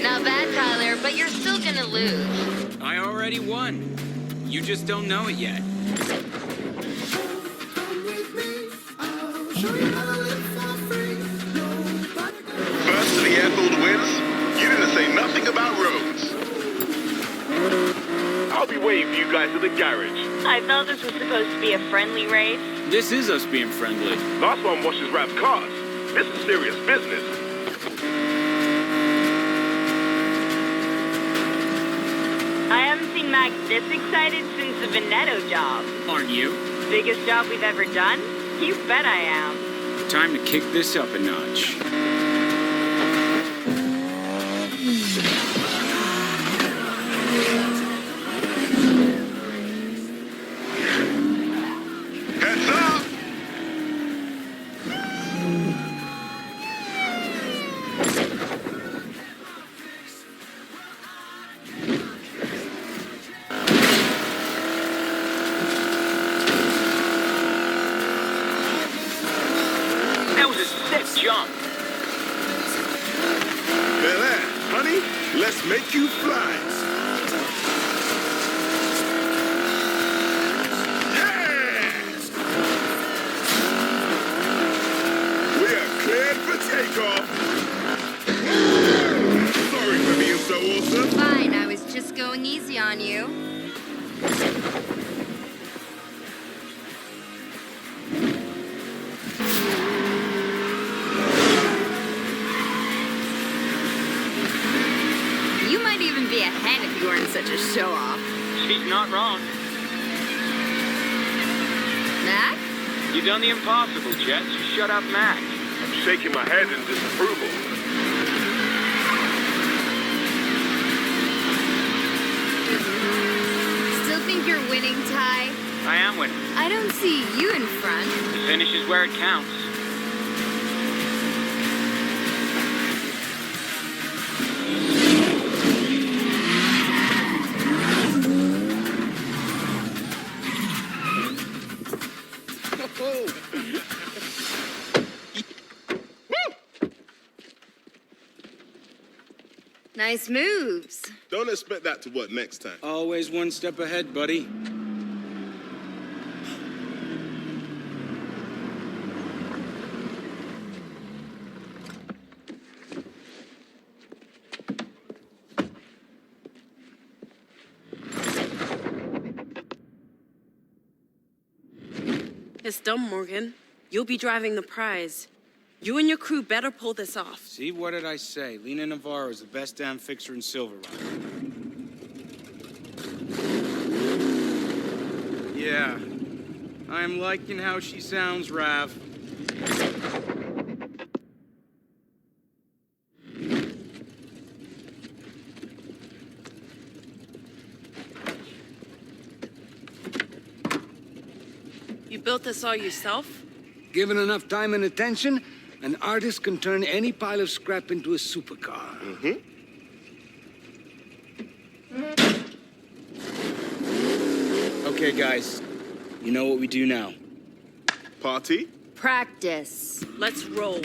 Not bad, Tyler, but you're still gonna lose. I already won. You just don't know it yet. First to the airfield wins. You didn't say nothing about roads. I'll be waiting for you guys at the garage. I thought this was supposed to be a friendly race. This is us being friendly. Last one washes Rap's cars. This is serious business. I haven't seen Max this excited since the Veneto job. Aren't you? Biggest job we've ever done? You bet I am. Time to kick this up a notch. Heads up! That was a sick jump. Bel Air, honey, let's make you fly. Yeah! We are cleared for takeoff. Sorry for being so awesome. Fine, I was just going easy on you. You might even be ahead if you weren't such a show-off. She's not wrong. Mac? You done the impossible, Jet. You shut up, Mac. I'm shaking my head in disapproval. Still think you're winning, Ty? I am winning. I don't see you in front. The finish is where it counts. Nice moves. Don't expect that to work next time. Always one step ahead, buddy. It's done, Morgan. You'll be driving the prize. You and your crew better pull this off. See, what did I say? Lena Navarro is the best damn fixer in Silver Rock. Yeah. I'm liking how she sounds, Rav. You built this all yourself? Given enough time and attention, an artist can turn any pile of scrap into a supercar. Okay, guys. You know what we do now. Party? Practice. Let's roll.